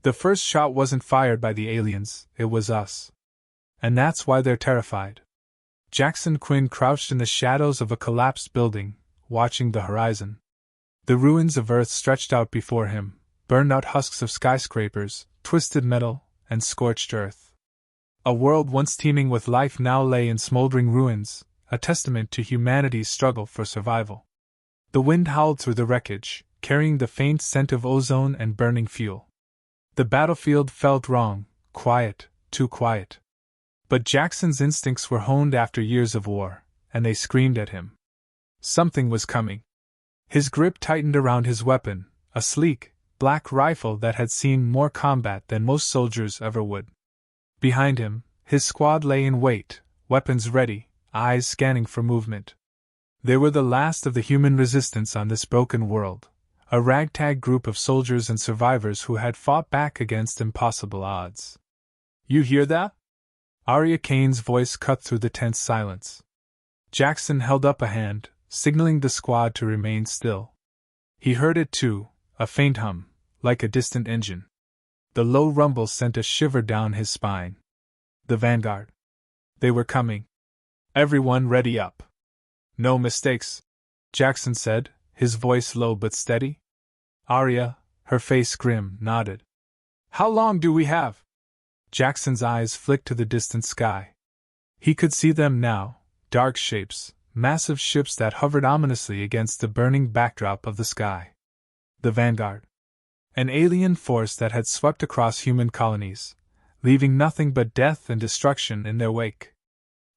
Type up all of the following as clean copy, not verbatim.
The first shot wasn't fired by the aliens, it was us. And that's why they're terrified. Jaxon Quinn crouched in the shadows of a collapsed building, watching the horizon. The ruins of Earth stretched out before him, burned-out husks of skyscrapers, twisted metal, and scorched earth. A world once teeming with life now lay in smoldering ruins, a testament to humanity's struggle for survival. The wind howled through the wreckage, carrying the faint scent of ozone and burning fuel. The battlefield felt wrong, quiet, too quiet. But Jackson's instincts were honed after years of war, and they screamed at him. Something was coming. His grip tightened around his weapon, a sleek, black rifle that had seen more combat than most soldiers ever would. Behind him, his squad lay in wait, weapons ready, eyes scanning for movement. They were the last of the human resistance on this broken world, a ragtag group of soldiers and survivors who had fought back against impossible odds. "You hear that?" Arya Kane's voice cut through the tense silence. Jaxon held up a hand, signaling the squad to remain still. He heard it too, a faint hum, like a distant engine. The low rumble sent a shiver down his spine. The Vanguard. They were coming. Everyone ready up. "No mistakes," Jaxon said, his voice low but steady. Arya, her face grim, nodded. "How long do we have?" Jackson's eyes flicked to the distant sky. He could see them now, dark shapes, massive ships that hovered ominously against the burning backdrop of the sky. The Vanguard. An alien force that had swept across human colonies, leaving nothing but death and destruction in their wake.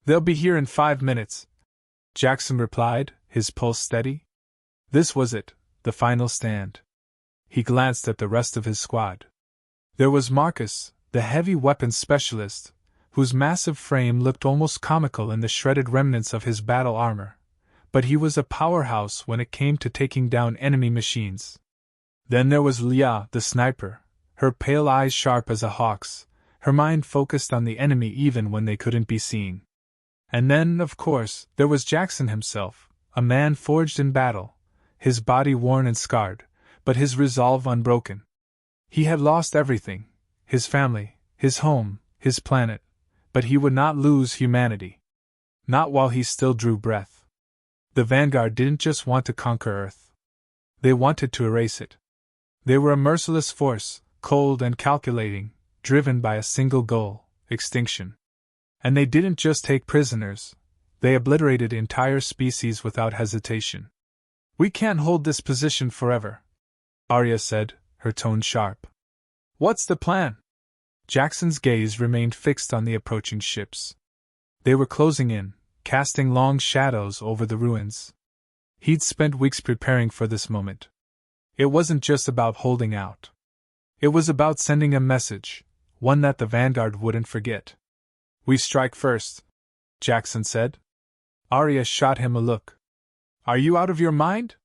"They'll be here in 5 minutes," Jaxon replied, his pulse steady. This was it, the final stand. He glanced at the rest of his squad. There was Marcus, the heavy weapons specialist, whose massive frame looked almost comical in the shredded remnants of his battle armor, but he was a powerhouse when it came to taking down enemy machines. Then there was Leah, the sniper, her pale eyes sharp as a hawk's, her mind focused on the enemy even when they couldn't be seen. And then, of course, there was Jaxon himself, a man forged in battle, his body worn and scarred, but his resolve unbroken. He had lost everything, his family, his home, his planet, but he would not lose humanity. Not while he still drew breath. The Vanguard didn't just want to conquer Earth. They wanted to erase it. They were a merciless force, cold and calculating, driven by a single goal, extinction. And they didn't just take prisoners, they obliterated entire species without hesitation. "We can't hold this position forever," Arya said, her tone sharp. "What's the plan?" Jackson's gaze remained fixed on the approaching ships. They were closing in, casting long shadows over the ruins. He'd spent weeks preparing for this moment. It wasn't just about holding out. It was about sending a message, one that the Vanguard wouldn't forget. "We strike first," Jaxon said. Arya shot him a look. "Are you out of your mind?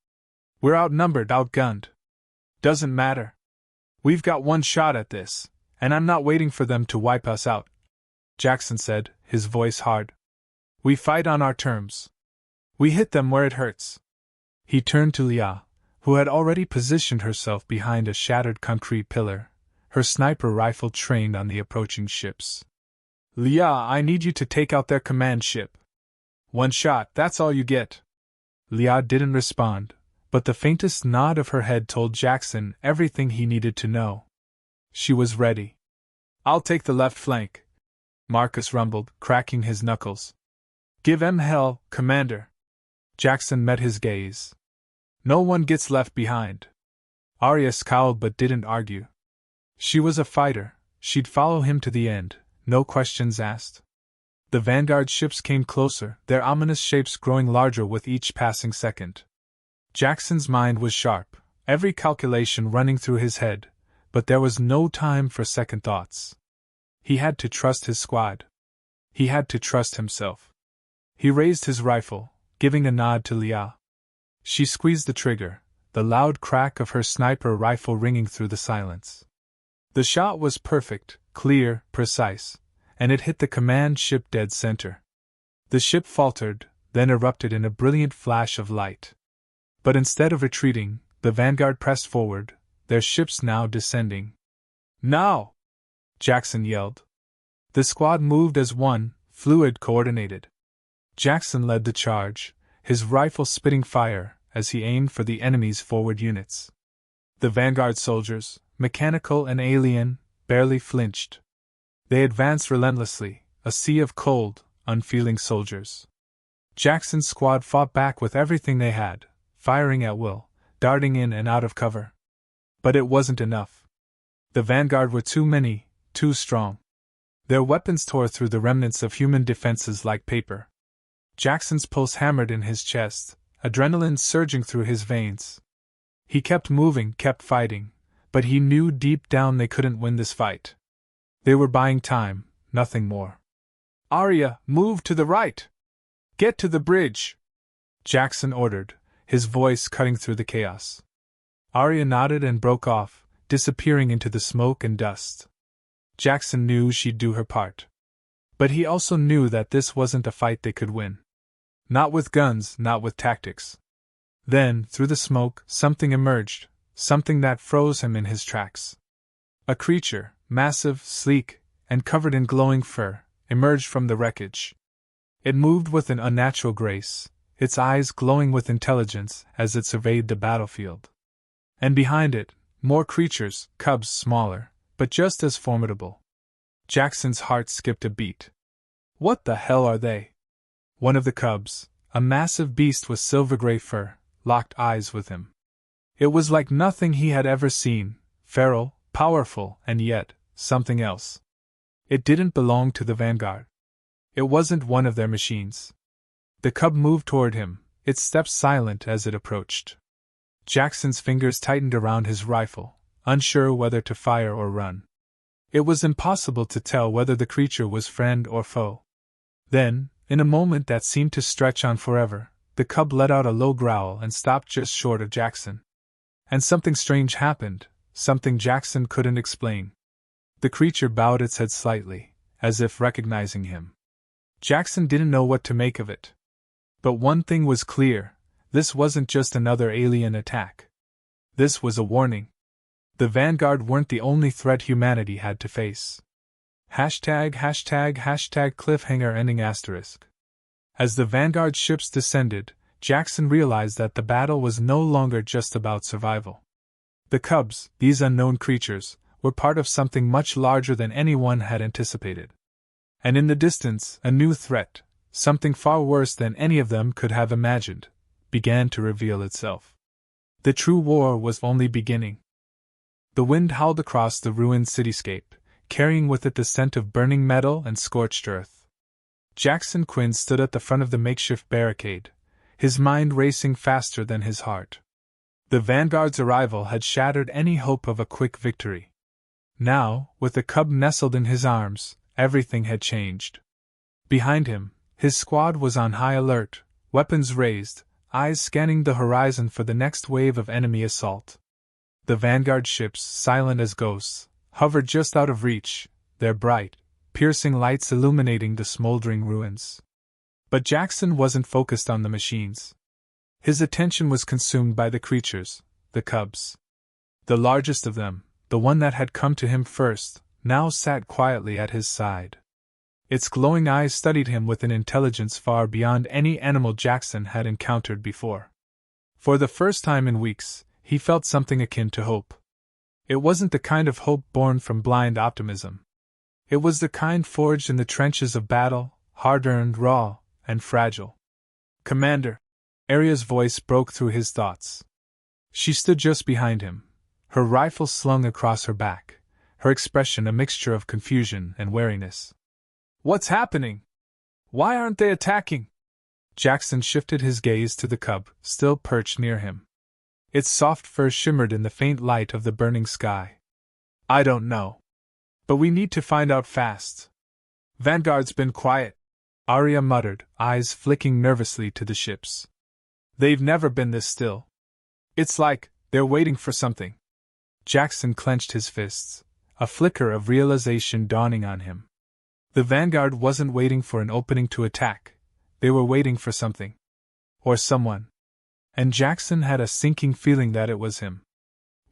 We're outnumbered, outgunned. Doesn't matter. We've got one shot at this, and I'm not waiting for them to wipe us out," Jaxon said, his voice hard. "We fight on our terms. We hit them where it hurts." He turned to Leah, who had already positioned herself behind a shattered concrete pillar, her sniper rifle trained on the approaching ships. "Leah, I need you to take out their command ship. One shot, that's all you get." Leah didn't respond, but the faintest nod of her head told Jaxon everything he needed to know. She was ready. "I'll take the left flank," Marcus rumbled, cracking his knuckles. "Give 'em hell, Commander." Jaxon met his gaze. "No one gets left behind." Arya scowled but didn't argue. She was a fighter, she'd follow him to the end, no questions asked. The Vanguard ships came closer, their ominous shapes growing larger with each passing second. Jackson's mind was sharp, every calculation running through his head, but there was no time for second thoughts. He had to trust his squad. He had to trust himself. He raised his rifle, giving a nod to Leah. She squeezed the trigger, the loud crack of her sniper rifle ringing through the silence. The shot was perfect, clear, precise, and it hit the command ship dead center. The ship faltered, then erupted in a brilliant flash of light. But instead of retreating, the Vanguard pressed forward, their ships now descending. Now! Jaxon yelled. The squad moved as one, fluid coordinated. Jaxon led the charge, his rifle spitting fire as he aimed for the enemy's forward units. The Vanguard soldiers, mechanical and alien, barely flinched. They advanced relentlessly, a sea of cold, unfeeling soldiers. Jaxon's squad fought back with everything they had, firing at will, darting in and out of cover. But it wasn't enough. The Vanguard were too many, too strong. Their weapons tore through the remnants of human defenses like paper. Jaxon's pulse hammered in his chest, adrenaline surging through his veins. He kept moving, kept fighting, but he knew deep down they couldn't win this fight. They were buying time, nothing more. Arya, move to the right! Get to the bridge! Jaxon ordered, his voice cutting through the chaos. Arya nodded and broke off, disappearing into the smoke and dust. Jaxon knew she'd do her part. But he also knew that this wasn't a fight they could win. Not with guns, not with tactics. Then, through the smoke, something emerged, something that froze him in his tracks. A creature, massive, sleek, and covered in glowing fur, emerged from the wreckage. It moved with an unnatural grace, its eyes glowing with intelligence as it surveyed the battlefield. And behind it, more creatures, cubs smaller, but just as formidable. Jaxon's heart skipped a beat. What the hell are they? One of the cubs, a massive beast with silver-gray fur, locked eyes with him. It was like nothing he had ever seen, feral, powerful, and yet, something else. It didn't belong to the Vanguard. It wasn't one of their machines. The cub moved toward him, its steps silent as it approached. Jaxon's fingers tightened around his rifle, unsure whether to fire or run. It was impossible to tell whether the creature was friend or foe. Then, in a moment that seemed to stretch on forever, the cub let out a low growl and stopped just short of Jaxon. And something strange happened, something Jaxon couldn't explain. The creature bowed its head slightly, as if recognizing him. Jaxon didn't know what to make of it. But one thing was clear, this wasn't just another alien attack. This was a warning. The Vanguard weren't the only threat humanity had to face. ###cliffhanger ending asterisk. As the Vanguard ships descended, Jaxon realized that the battle was no longer just about survival. The cubs, these unknown creatures, were part of something much larger than anyone had anticipated. And in the distance, a new threat, something far worse than any of them could have imagined, began to reveal itself. The true war was only beginning. The wind howled across the ruined cityscape, carrying with it the scent of burning metal and scorched earth. Jaxon Quinn stood at the front of the makeshift barricade, his mind racing faster than his heart. The Vanguard's arrival had shattered any hope of a quick victory. Now, with the cub nestled in his arms, everything had changed. Behind him, his squad was on high alert, weapons raised, eyes scanning the horizon for the next wave of enemy assault. The Vanguard ships, silent as ghosts, hovered just out of reach, their bright, piercing lights illuminating the smoldering ruins. But Jaxon wasn't focused on the machines. His attention was consumed by the creatures, the cubs. The largest of them, the one that had come to him first, now sat quietly at his side. Its glowing eyes studied him with an intelligence far beyond any animal Jaxon had encountered before. For the first time in weeks, he felt something akin to hope. It wasn't the kind of hope born from blind optimism. It was the kind forged in the trenches of battle, hard-earned, raw, and fragile. "Commander!" Arya's voice broke through his thoughts. She stood just behind him, her rifle slung across her back, her expression a mixture of confusion and wariness. "What's happening? Why aren't they attacking?" Jaxon shifted his gaze to the cub, still perched near him. Its soft fur shimmered in the faint light of the burning sky. "I don't know. But we need to find out fast. Vanguard's been quiet," Arya muttered, eyes flicking nervously to the ships. "They've never been this still. It's like they're waiting for something." Jaxon clenched his fists, a flicker of realization dawning on him. The Vanguard wasn't waiting for an opening to attack, they were waiting for something. Or someone. And Jaxon had a sinking feeling that it was him.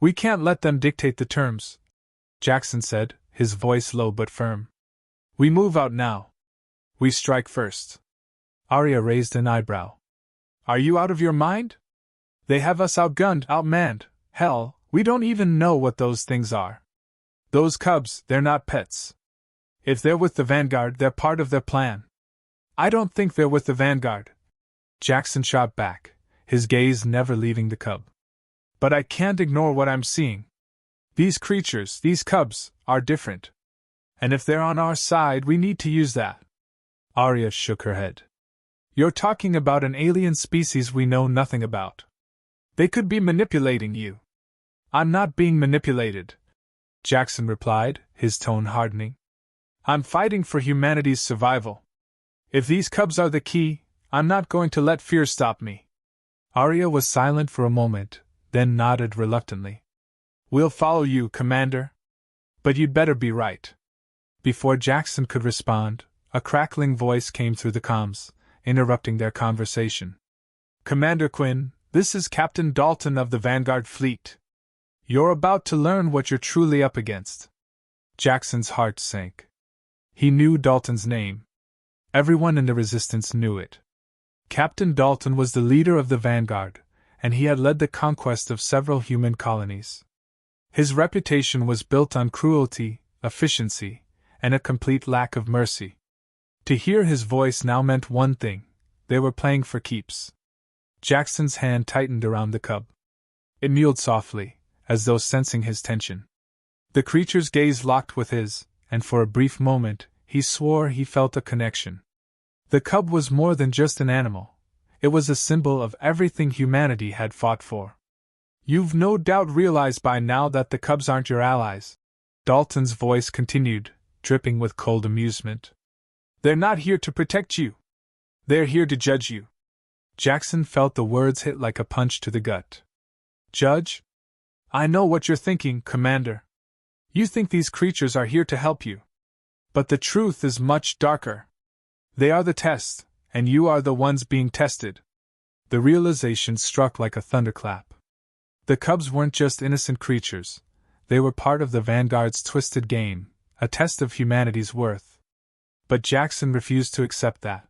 "We can't let them dictate the terms," Jaxon said, his voice low but firm. We move out now. We strike first. Arya raised an eyebrow. Are you out of your mind? They have us outgunned, outmanned. Hell, we don't even know what those things are. Those cubs, they're not pets. If they're with the Vanguard, they're part of their plan. I don't think they're with the Vanguard. Jaxon shot back, his gaze never leaving the cub. But I can't ignore what I'm seeing. These creatures, these cubs, are different. And if they're on our side, we need to use that. Arya shook her head. You're talking about an alien species we know nothing about. They could be manipulating you. I'm not being manipulated, Jaxon replied, his tone hardening. I'm fighting for humanity's survival. If these cubs are the key, I'm not going to let fear stop me. Arya was silent for a moment, then nodded reluctantly. We'll follow you, Commander. But you'd better be right. Before Jaxon could respond, a crackling voice came through the comms, interrupting their conversation. Commander Quinn, this is Captain Dalton of the Vanguard fleet. You're about to learn what you're truly up against. Jackson's heart sank. He knew Dalton's name. Everyone in the Resistance knew it. Captain Dalton was the leader of the Vanguard, and he had led the conquest of several human colonies. His reputation was built on cruelty, efficiency, and a complete lack of mercy. To hear his voice now meant one thing: they were playing for keeps. Jackson's hand tightened around the cub. It mewed softly, as though sensing his tension. The creature's gaze locked with his, and for a brief moment, he swore he felt a connection. The cub was more than just an animal. It was a symbol of everything humanity had fought for. You've no doubt realized by now that the cubs aren't your allies. Dalton's voice continued, dripping with cold amusement. They're not here to protect you. They're here to judge you. Jaxon felt the words hit like a punch to the gut. Judge? I know what you're thinking, Commander. You think these creatures are here to help you. But the truth is much darker. They are the test, and you are the ones being tested. The realization struck like a thunderclap. The cubs weren't just innocent creatures. They were part of the Vanguard's twisted game, a test of humanity's worth. But Jaxon refused to accept that.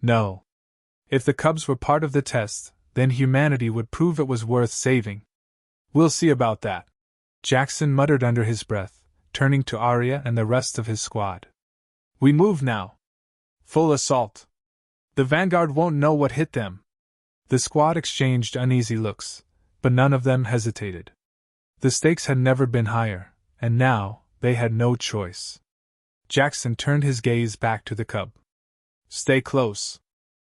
No. If the cubs were part of the test, then humanity would prove it was worth saving. We'll see about that, Jaxon muttered under his breath, turning to Arya and the rest of his squad. We move now. Full assault. The Vanguard won't know what hit them. The squad exchanged uneasy looks, but none of them hesitated. The stakes had never been higher, and now, they had no choice. Jaxon turned his gaze back to the cub. Stay close.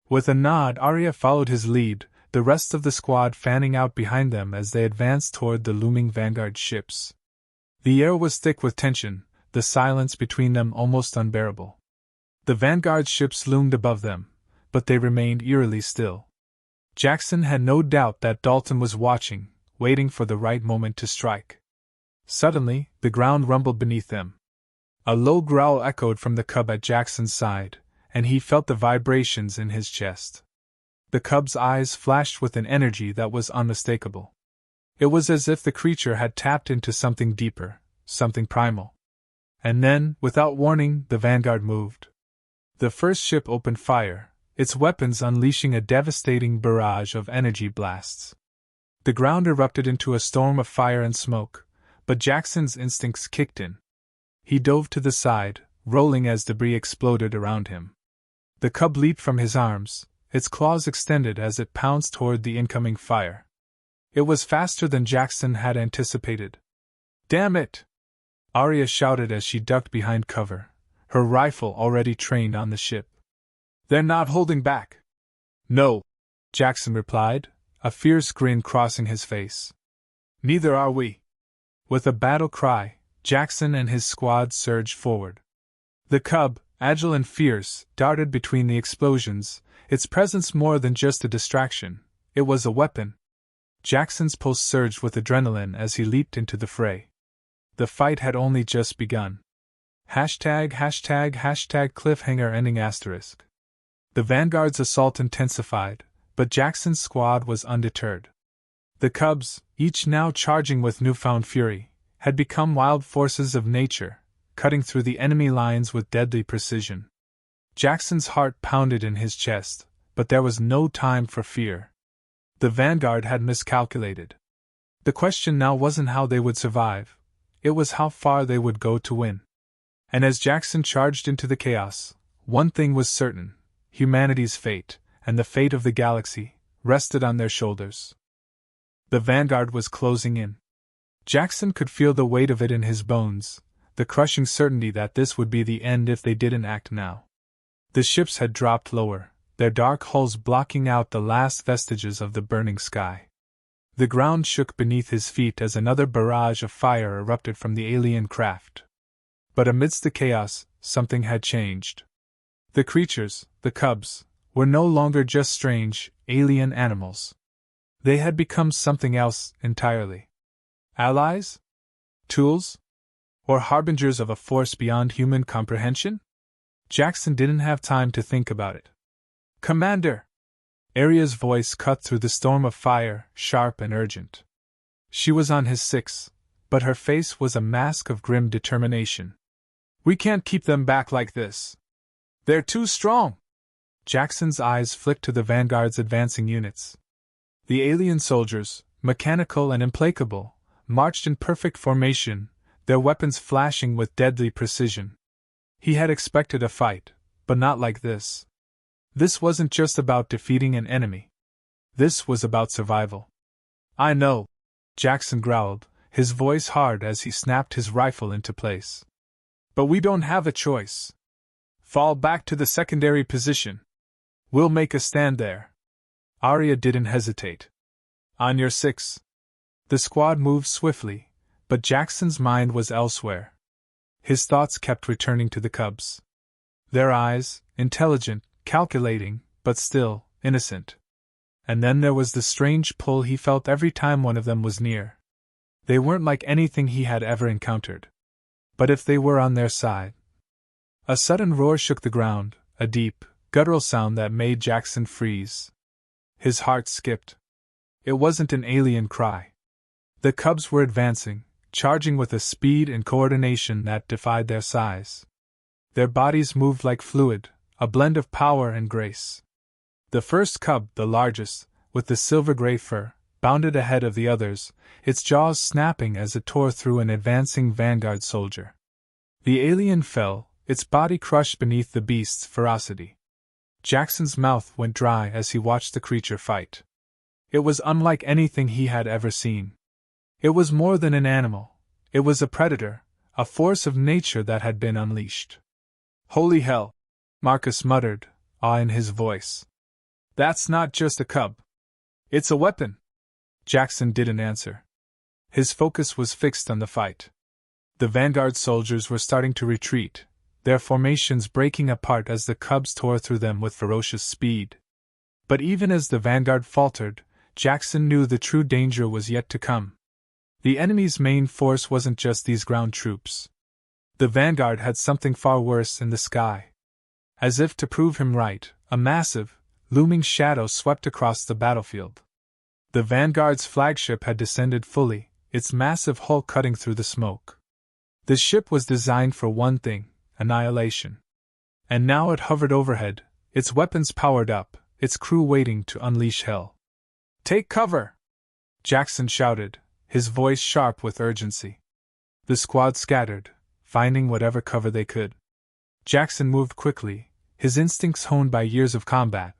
With a nod, Arya followed his lead, the rest of the squad fanning out behind them as they advanced toward the looming Vanguard ships. The air was thick with tension, the silence between them almost unbearable. The Vanguard ships loomed above them, but they remained eerily still. Jaxon had no doubt that Dalton was watching, waiting for the right moment to strike. Suddenly, the ground rumbled beneath them. A low growl echoed from the cub at Jackson's side, and he felt the vibrations in his chest. The cub's eyes flashed with an energy that was unmistakable. It was as if the creature had tapped into something deeper, something primal. And then, without warning, the Vanguard moved. The first ship opened fire, its weapons unleashing a devastating barrage of energy blasts. The ground erupted into a storm of fire and smoke, but Jackson's instincts kicked in. He dove to the side, rolling as debris exploded around him. The cub leaped from his arms, its claws extended as it pounced toward the incoming fire. It was faster than Jaxon had anticipated. Damn it! Arya shouted as she ducked behind cover, her rifle already trained on the ship. They're not holding back. No, Jaxon replied, a fierce grin crossing his face. Neither are we. With a battle cry, Jaxon and his squad surged forward. The cub, agile and fierce, darted between the explosions, its presence more than just a distraction, it was a weapon. Jackson's pulse surged with adrenaline as he leaped into the fray. The fight had only just begun. #cliffhanger ending asterisk. The Vanguard's assault intensified, but Jackson's squad was undeterred. The cubs, each now charging with newfound fury, had become wild forces of nature, cutting through the enemy lines with deadly precision. Jackson's heart pounded in his chest, but there was no time for fear. The Vanguard had miscalculated. The question now wasn't how they would survive, it was how far they would go to win. And as Jaxon charged into the chaos, one thing was certain: humanity's fate, and the fate of the galaxy, rested on their shoulders. The Vanguard was closing in. Jaxon could feel the weight of it in his bones, the crushing certainty that this would be the end if they didn't act now. The ships had dropped lower, their dark hulls blocking out the last vestiges of the burning sky. The ground shook beneath his feet as another barrage of fire erupted from the alien craft. But amidst the chaos, something had changed. The creatures, the cubs, were no longer just strange, alien animals. They had become something else entirely. Allies? Tools? Or harbingers of a force beyond human comprehension? Jaxon didn't have time to think about it. "Commander!" Aria's voice cut through the storm of fire, sharp and urgent. She was on his six, but her face was a mask of grim determination. "We can't keep them back like this. They're too strong." Jackson's eyes flicked to the Vanguard's advancing units. The alien soldiers, mechanical and implacable, marched in perfect formation, their weapons flashing with deadly precision. He had expected a fight, but not like this. This wasn't just about defeating an enemy. This was about survival. "I know," Jaxon growled, his voice hard as he snapped his rifle into place. "But we don't have a choice. Fall back to the secondary position. We'll make a stand there." Arya didn't hesitate. "On your six." The squad moved swiftly, but Jackson's mind was elsewhere. His thoughts kept returning to the cubs. Their eyes, intelligent, calculating, but still, innocent. And then there was the strange pull he felt every time one of them was near. They weren't like anything he had ever encountered. But if they were on their side... A sudden roar shook the ground, a deep, guttural sound that made Jaxon freeze. His heart skipped. It wasn't an alien cry. The cubs were advancing, charging with a speed and coordination that defied their size. Their bodies moved like fluid, a blend of power and grace. The first cub, the largest, with the silver-gray fur, bounded ahead of the others, its jaws snapping as it tore through an advancing Vanguard soldier. The alien fell, its body crushed beneath the beast's ferocity. Jackson's mouth went dry as he watched the creature fight. It was unlike anything he had ever seen. It was more than an animal. It was a predator, a force of nature that had been unleashed. "Holy hell!" Marcus muttered, awe in his voice. "That's not just a cub. It's a weapon." Jaxon didn't answer. His focus was fixed on the fight. The Vanguard soldiers were starting to retreat, their formations breaking apart as the cubs tore through them with ferocious speed. But even as the Vanguard faltered, Jaxon knew the true danger was yet to come. The enemy's main force wasn't just these ground troops. The Vanguard had something far worse in the sky. As if to prove him right, a massive, looming shadow swept across the battlefield. The Vanguard's flagship had descended fully, its massive hull cutting through the smoke. The ship was designed for one thing: annihilation. And now it hovered overhead, its weapons powered up, its crew waiting to unleash hell. "Take cover!" Jaxon shouted, his voice sharp with urgency. The squad scattered, finding whatever cover they could. Jaxon moved quickly, his instincts honed by years of combat,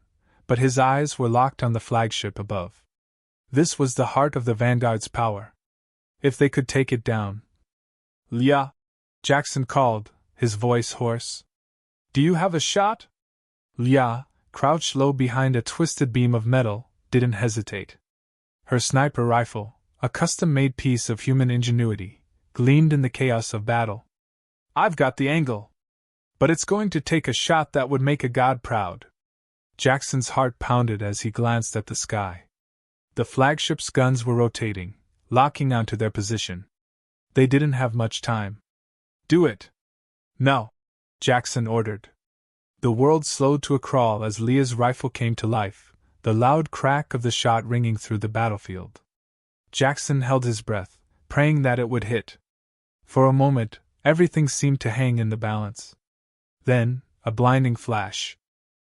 but his eyes were locked on the flagship above. This was the heart of the Vanguard's power. If they could take it down. "Lia!" Jaxon called, his voice hoarse. "Do you have a shot?" Lia, crouched low behind a twisted beam of metal, didn't hesitate. Her sniper rifle, a custom-made piece of human ingenuity, gleamed in the chaos of battle. "I've got the angle. But it's going to take a shot that would make a god proud." Jackson's heart pounded as he glanced at the sky. The flagship's guns were rotating, locking onto their position. They didn't have much time. "Do it!" "No!" Jaxon ordered. The world slowed to a crawl as Lia's rifle came to life, the loud crack of the shot ringing through the battlefield. Jaxon held his breath, praying that it would hit. For a moment, everything seemed to hang in the balance. Then, a blinding flash.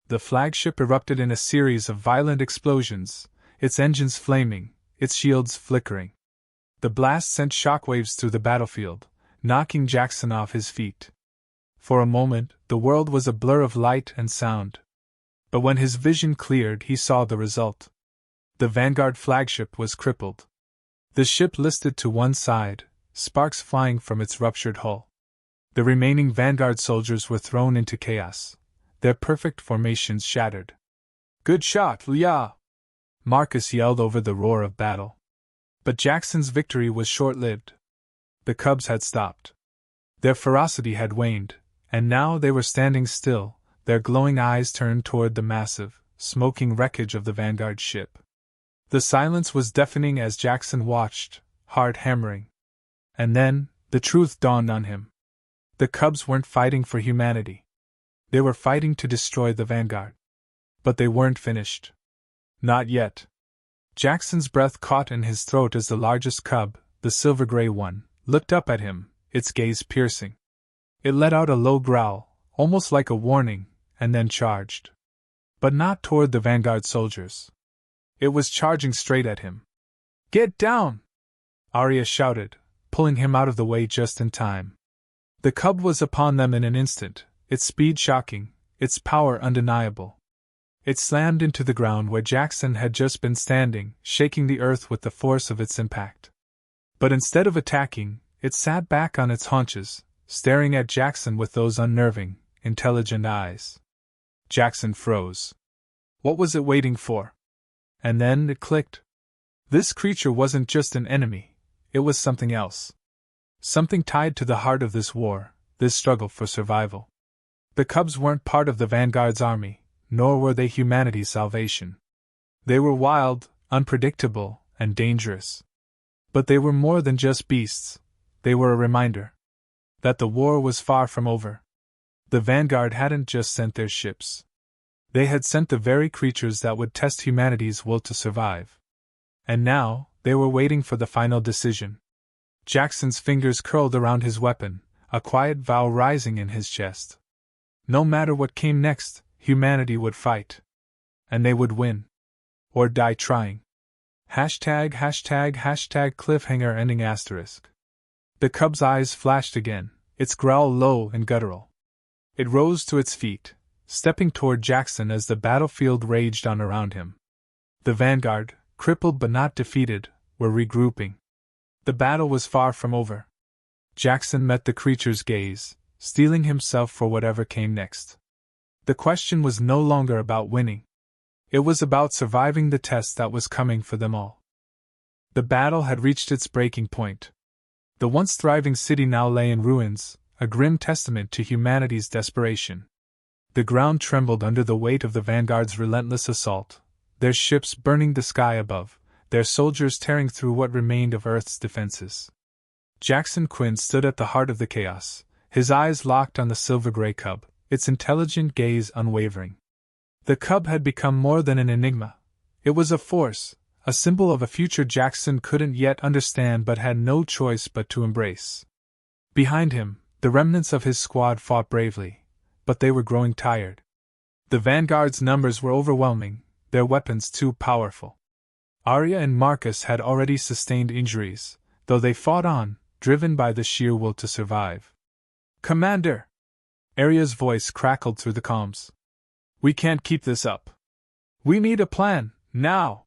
The flagship erupted in a series of violent explosions, its engines flaming, its shields flickering. The blast sent shockwaves through the battlefield, knocking Jaxon off his feet. For a moment, the world was a blur of light and sound. But when his vision cleared, he saw the result. The Vanguard flagship was crippled. The ship listed to one side, sparks flying from its ruptured hull. The remaining Vanguard soldiers were thrown into chaos, their perfect formations shattered. "Good shot, Leah!" Marcus yelled over the roar of battle. But Jackson's victory was short-lived. The cubs had stopped. Their ferocity had waned, and now they were standing still, their glowing eyes turned toward the massive, smoking wreckage of the Vanguard ship. The silence was deafening as Jaxon watched, heart hammering. And then, the truth dawned on him. The cubs weren't fighting for humanity. They were fighting to destroy the Vanguard. But they weren't finished. Not yet. Jackson's breath caught in his throat as the largest cub, the silver-gray one, looked up at him, its gaze piercing. It let out a low growl, almost like a warning, and then charged. But not toward the Vanguard soldiers. It was charging straight at him. "Get down!" Arya shouted, pulling him out of the way just in time. The cub was upon them in an instant, its speed shocking, its power undeniable. It slammed into the ground where Jaxon had just been standing, shaking the earth with the force of its impact. But instead of attacking, it sat back on its haunches, staring at Jaxon with those unnerving, intelligent eyes. Jaxon froze. What was it waiting for? And then it clicked. This creature wasn't just an enemy, it was something else. Something tied to the heart of this war, this struggle for survival. The cubs weren't part of the Vanguard's army, nor were they humanity's salvation. They were wild, unpredictable, and dangerous. But they were more than just beasts, they were a reminder that the war was far from over. The Vanguard hadn't just sent their ships. They had sent the very creatures that would test humanity's will to survive. And now, they were waiting for the final decision. Jackson's fingers curled around his weapon, a quiet vow rising in his chest. No matter what came next, humanity would fight. And they would win. Or die trying. ### cliffhanger ending asterisk. The cub's eyes flashed again, its growl low and guttural. It rose to its feet, stepping toward Jaxon as the battlefield raged on around him. The Vanguard, crippled but not defeated, were regrouping. The battle was far from over. Jaxon met the creature's gaze, steeling himself for whatever came next. The question was no longer about winning. It was about surviving the test that was coming for them all. The battle had reached its breaking point. The once thriving city now lay in ruins, a grim testament to humanity's desperation. The ground trembled under the weight of the Vanguard's relentless assault, their ships burning the sky above, their soldiers tearing through what remained of Earth's defenses. Jaxon Quinn stood at the heart of the chaos, his eyes locked on the silver-gray cub, its intelligent gaze unwavering. The cub had become more than an enigma. It was a force, a symbol of a future Jaxon couldn't yet understand but had no choice but to embrace. Behind him, the remnants of his squad fought bravely, but they were growing tired. The Vanguard's numbers were overwhelming, their weapons too powerful. Arya and Marcus had already sustained injuries, though they fought on, driven by the sheer will to survive. "Commander!" Arya's voice crackled through the calms. "We can't keep this up. We need a plan, now!"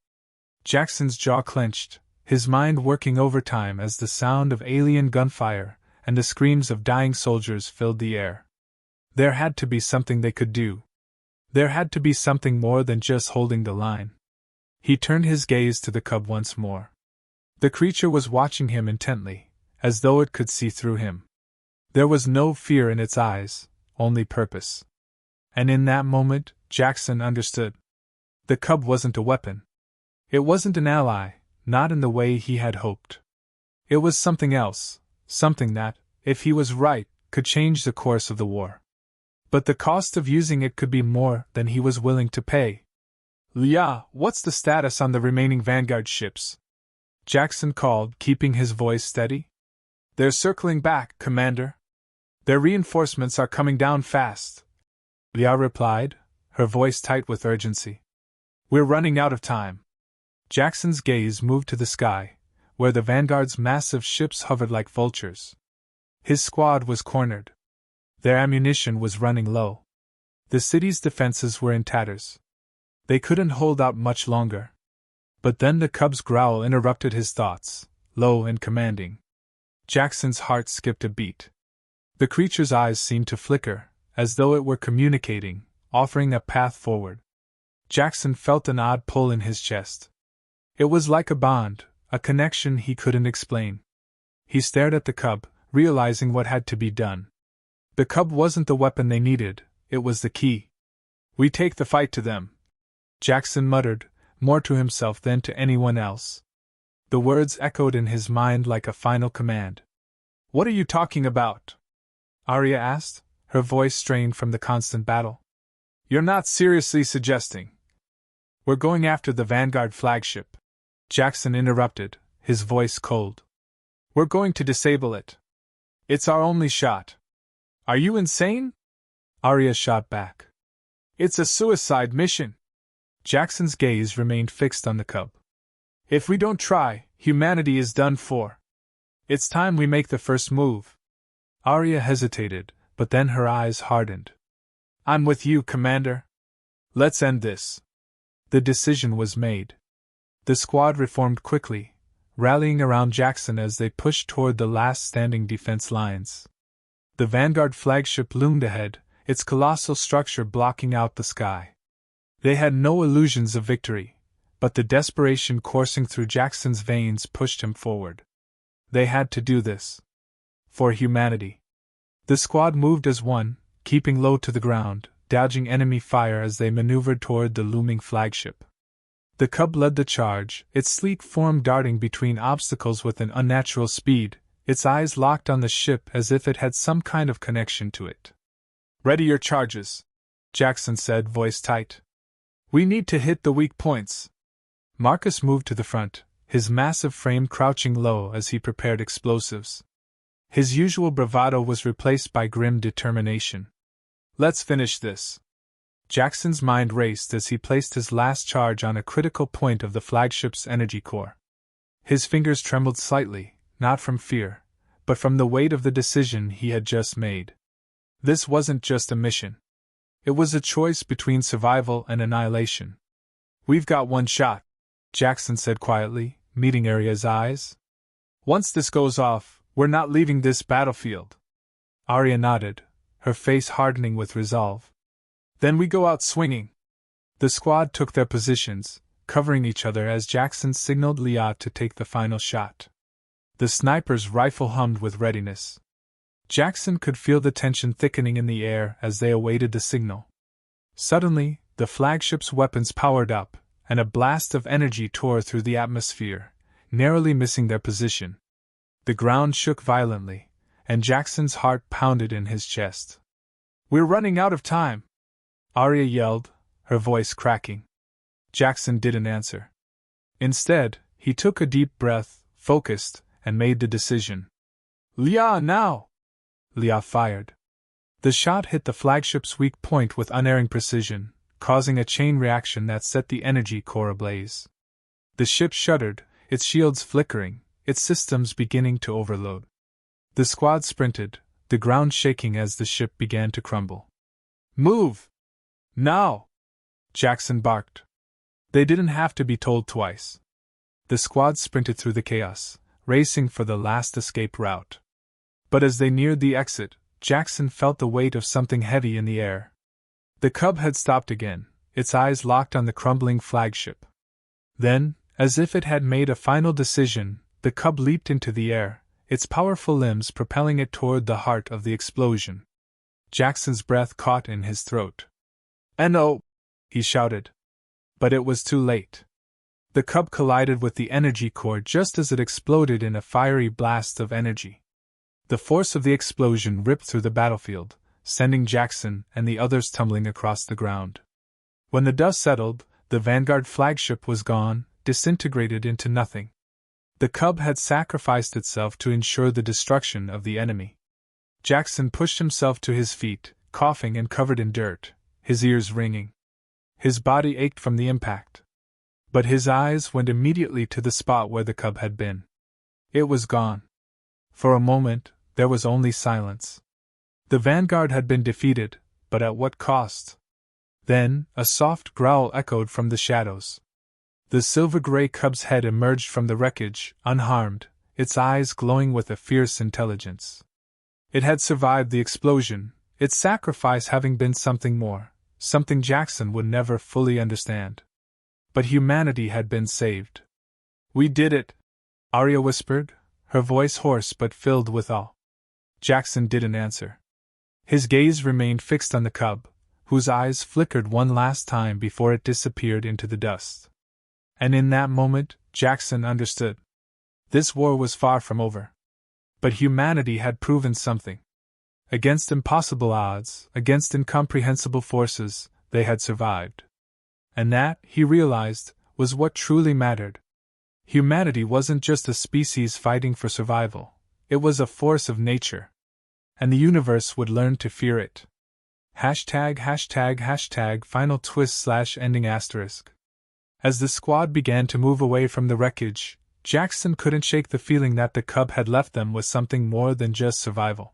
Jackson's jaw clenched, his mind working overtime as the sound of alien gunfire and the screams of dying soldiers filled the air. There had to be something they could do. There had to be something more than just holding the line. He turned his gaze to the cub once more. The creature was watching him intently, as though it could see through him. There was no fear in its eyes, only purpose. And in that moment, Jaxon understood. The cub wasn't a weapon. It wasn't an ally, not in the way he had hoped. It was something else, something that, if he was right, could change the course of the war. But the cost of using it could be more than he was willing to pay. "Leah, what's the status on the remaining Vanguard ships?" Jaxon called, keeping his voice steady. They're circling back, Commander. Their reinforcements are coming down fast, Leah replied, her voice tight with urgency. We're running out of time. Jackson's gaze moved to the sky, where the Vanguard's massive ships hovered like vultures. His squad was cornered. Their ammunition was running low. The city's defenses were in tatters. They couldn't hold out much longer. But then the cub's growl interrupted his thoughts, low and commanding. Jackson's heart skipped a beat. The creature's eyes seemed to flicker, as though it were communicating, offering a path forward. Jackson felt an odd pull in his chest. It was like a bond, a connection he couldn't explain. He stared at the cub, realizing what had to be done. The cub wasn't the weapon they needed, it was the key. We take the fight to them, Jackson muttered, more to himself than to anyone else. The words echoed in his mind like a final command. What are you talking about? Arya asked, her voice strained from the constant battle. You're not seriously suggesting. We're going after the Vanguard flagship, Jackson interrupted, his voice cold. We're going to disable it. It's our only shot. Are you insane? Arya shot back. It's a suicide mission. Jackson's gaze remained fixed on the cub. If we don't try, humanity is done for. It's time we make the first move. Arya hesitated, but then her eyes hardened. I'm with you, Commander. Let's end this. The decision was made. The squad reformed quickly, rallying around Jackson as they pushed toward the last standing defense lines. The Vanguard flagship loomed ahead, its colossal structure blocking out the sky. They had no illusions of victory, but the desperation coursing through Jackson's veins pushed him forward. They had to do this. For humanity. The squad moved as one, keeping low to the ground, dodging enemy fire as they maneuvered toward the looming flagship. The cub led the charge, its sleek form darting between obstacles with an unnatural speed, its eyes locked on the ship as if it had some kind of connection to it. Ready your charges, Jackson said, voice tight. We need to hit the weak points. Marcus moved to the front, his massive frame crouching low as he prepared explosives. His usual bravado was replaced by grim determination. Let's finish this. Jackson's mind raced as he placed his last charge on a critical point of the flagship's energy core. His fingers trembled slightly, not from fear, but from the weight of the decision he had just made. This wasn't just a mission. It was a choice between survival and annihilation. We've got one shot, Jackson said quietly, meeting Arya's eyes. Once this goes off, we're not leaving this battlefield. Arya nodded, her face hardening with resolve. Then we go out swinging. The squad took their positions, covering each other as Jackson signaled Leah to take the final shot. The sniper's rifle hummed with readiness. Jackson could feel the tension thickening in the air as they awaited the signal. Suddenly, the flagship's weapons powered up, and a blast of energy tore through the atmosphere, narrowly missing their position. The ground shook violently, and Jackson's heart pounded in his chest. We're running out of time, Arya yelled, her voice cracking. Jackson didn't answer. Instead, he took a deep breath, focused, and made the decision. Leah, now! Leah fired. The shot hit the flagship's weak point with unerring precision, causing a chain reaction that set the energy core ablaze. The ship shuddered, its shields flickering, its systems beginning to overload. The squad sprinted, the ground shaking as the ship began to crumble. Move! Now! Jackson barked. They didn't have to be told twice. The squad sprinted through the chaos, racing for the last escape route. But as they neared the exit, Jackson felt the weight of something heavy in the air. The cub had stopped again, its eyes locked on the crumbling flagship. Then, as if it had made a final decision, the cub leaped into the air, its powerful limbs propelling it toward the heart of the explosion. Jackson's breath caught in his throat. "No!" he shouted. But it was too late. The cub collided with the energy core just as it exploded in a fiery blast of energy. The force of the explosion ripped through the battlefield, sending Jackson and the others tumbling across the ground. When the dust settled, the Vanguard flagship was gone, disintegrated into nothing. The cub had sacrificed itself to ensure the destruction of the enemy. Jaxon pushed himself to his feet, coughing and covered in dirt, his ears ringing. His body ached from the impact. But his eyes went immediately to the spot where the cub had been. It was gone. For a moment, there was only silence. The Vanguard had been defeated, but at what cost? Then, a soft growl echoed from the shadows. The silver-gray cub's head emerged from the wreckage, unharmed, its eyes glowing with a fierce intelligence. It had survived the explosion, its sacrifice having been something more, something Jaxon would never fully understand. But humanity had been saved. "We did it," Arya whispered, her voice hoarse but filled with awe. Jaxon didn't answer. His gaze remained fixed on the cub, whose eyes flickered one last time before it disappeared into the dust. And in that moment, Jaxon understood. This war was far from over. But humanity had proven something. Against impossible odds, against incomprehensible forces, they had survived. And that, he realized, was what truly mattered. Humanity wasn't just a species fighting for survival, it was a force of nature. And the universe would learn to fear it. ###final twist/ending *. As the squad began to move away from the wreckage, Jaxon couldn't shake the feeling that the cub had left them with something more than just survival.